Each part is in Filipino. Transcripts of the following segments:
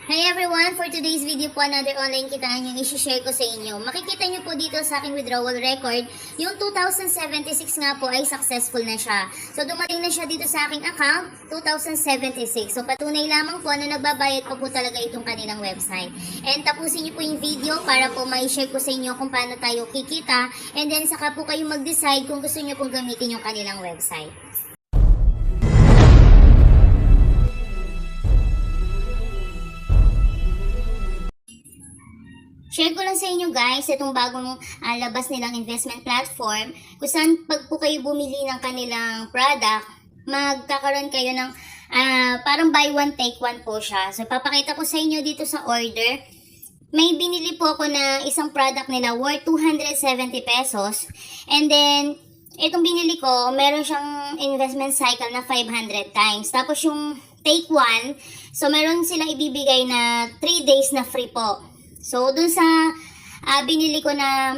Hi everyone! For today's video po, another online kitaan yung isi-share ko sa inyo. Makikita nyo po dito sa aking withdrawal record, yung 2076 nga po ay successful na siya. So dumating na siya dito sa aking account, 2076. So patunay lamang po na nagbabayad pa po talaga itong kanilang website. And tapusin nyo po yung video para po mai-share ko sa inyo kung paano tayo kikita. And then saka po kayo mag-decide kung gusto nyo pong gamitin yung kanilang website. Share ko lang sa inyo guys, itong bagong labas nilang investment platform, kung saan pag po kayo bumili ng kanilang product, magkakaroon kayo ng parang buy one take one po siya. So papakita ko sa inyo dito sa order. May binili po ako na isang product nila worth 270 pesos. And then, itong binili ko, meron siyang investment cycle na 500 times. Tapos yung take one, so meron silang ibibigay na 3 days na free po. So, dun sa binili ko na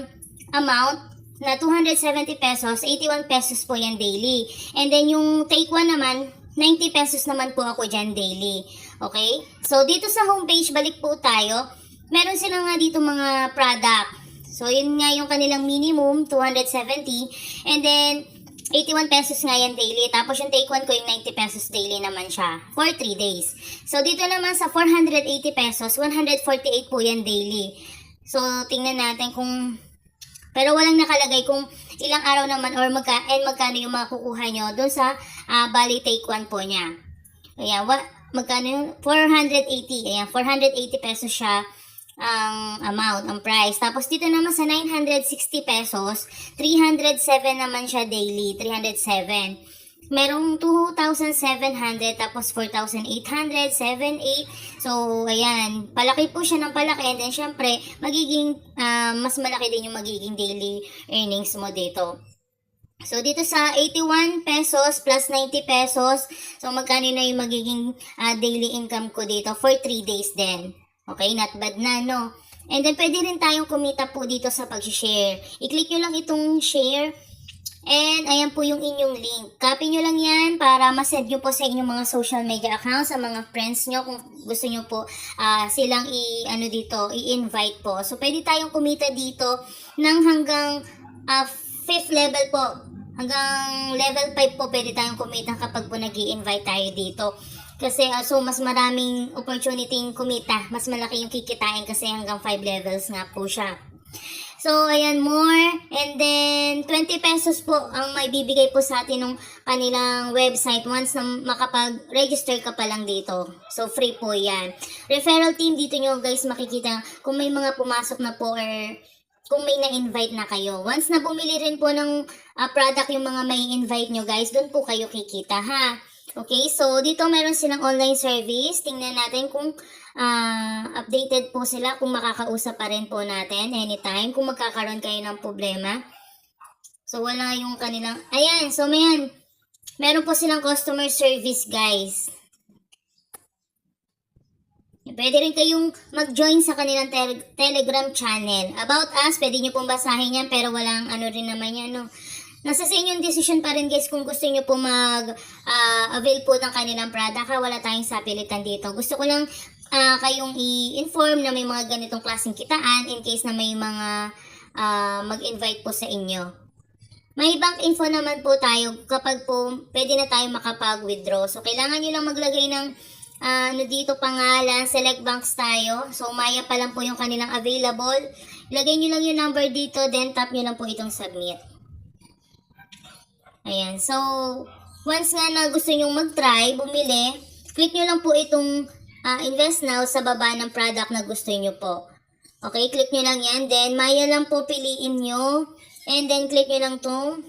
amount na 270 pesos, 81 pesos po yan daily. And then, yung take one naman, 90 pesos naman po ako dyan daily. Okay? So, dito sa homepage, balik po tayo. Meron silang nga dito mga product. So, yun nga yung kanilang minimum, 270. And then, 81 pesos nga yan daily. Tapos yung take one ko, yung 90 pesos daily naman siya for 3 days. So, dito naman sa 480 pesos, 148 po yan daily. So, tingnan natin kung... Pero walang nakalagay kung ilang araw naman or magkano yung makukuha nyo doon sa bali take one po niya. Ayan, magkano yung 480. Ayan, 480 pesos siya ang amount, ang price. Tapos dito naman sa 960 pesos, 307 naman siya daily, 307. Merong 2,700, tapos 4,800, 7,800. So, ayan, palaki po siya ng palaki. And then, syempre, magiging, mas malaki din yung magiging daily earnings mo dito. So, dito sa 81 pesos plus 90 pesos, so magkano na yung magiging daily income ko dito for 3 days din. Okay, not bad na, no? And then, pwede rin tayong kumita po dito sa pag-share. I-click nyo lang itong share. And, ayan po yung inyong link. Copy nyo lang yan para masend nyo po sa inyong mga social media accounts, sa mga friends nyo, kung gusto nyo po silang i-invite po. So, pwede tayong kumita dito ng hanggang 5th level po. Hanggang level 5 po pwede tayong kumita kapag po nag-i-invite tayo dito. Kasi mas maraming opportunity kumita. Mas malaki yung kikitain kasi hanggang 5 levels nga po siya. So, ayan, more. And then, 20 pesos po ang may bibigay po sa atin ng kanilang website once na makapag-register ka pa lang dito. So, free po yan. Referral team, dito nyo guys makikita kung may mga pumasok na po or kung may na-invite na kayo. Once na bumili rin po ng product yung mga may invite nyo guys, doon po kayo kikita ha. Okay, so dito meron silang online service. Tingnan natin kung updated po sila, kung makakausap pa rin po natin anytime, kung magkakaroon kayo ng problema. So wala yung kanilang, ayan, so meron po silang customer service guys. Pwede rin kayong mag-join sa kanilang Telegram channel. About us, pwede nyo pong basahin yan, pero walang ano rin naman yan, no? Nasa sa inyong decision pa rin guys kung gusto nyo po mag-avail po ng kanilang product ha. Wala tayong sapilitan dito. Gusto ko lang kayong i-inform na may mga ganitong klaseng kitaan in case na may mga mag-invite po sa inyo. May bank info naman po tayo kapag po pwede na tayo makapag-withdraw. So kailangan nyo lang maglagay ng dito pangalan, select banks tayo. So Maya pa lang po yung kanilang available. Ilagay nyo lang yung number dito, then tap nyo lang po itong submit. Ayan, so, once nga na gusto nyong mag-try, bumili, click nyo lang po itong invest now sa baba ng product na gusto nyo po. Okay, click nyo lang yan. Then, Maya lang po piliin nyo. And then, click nyo lang itong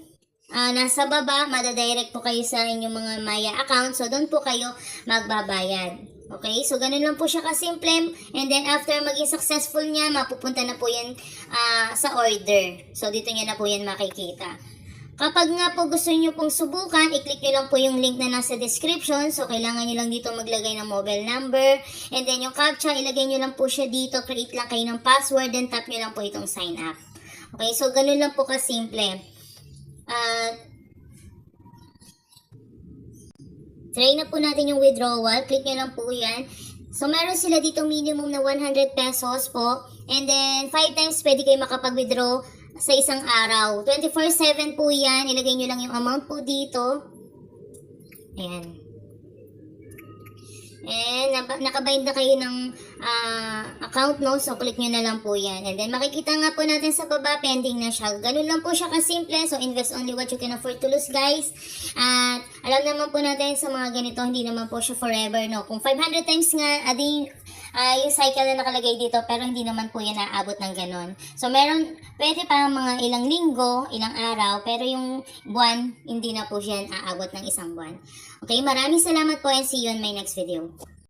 nasa baba, madadirect po kayo sa inyong mga Maya account. So, doon po kayo magbabayad. Okay, so ganun lang po siya kasimple. And then, after maging successful niya, mapupunta na po yan sa order. So, dito nyo na po yan makikita. Kapag nga po gusto nyo pong subukan, i-click nyo lang po yung link na nasa description. So, kailangan nyo lang dito maglagay ng mobile number. And then, yung CAPTCHA, ilagay nyo lang po siya dito. Create lang kayo ng password. Then, tap nyo lang po itong sign up. Okay, so ganun lang po kasimple. Try na po natin yung withdrawal. Click nyo lang po yan. So, meron sila dito minimum na 100 pesos po. And then, 5 times pwede kayo makapag-withdraw sa isang araw. 24/7 po yan. Ilagay nyo lang yung amount po dito. Ayan. And nakabind na kayo ng account, no? So, click nyo na lang po yan. And then, makikita nga po natin sa baba, pending na siya. Ganun lang po siya kasimple. So, invest only what you can afford to lose, guys. At alam naman po natin sa mga ganito, hindi naman po siya forever, no? Kung 500 times nga, yung cycle na nakalagay dito, pero hindi naman po yan aabot ng ganun. So, pwede pa mga ilang linggo, ilang araw, pero yung buwan, hindi na po yan aabot ng isang buwan. Okay, maraming salamat po and see you on my next video.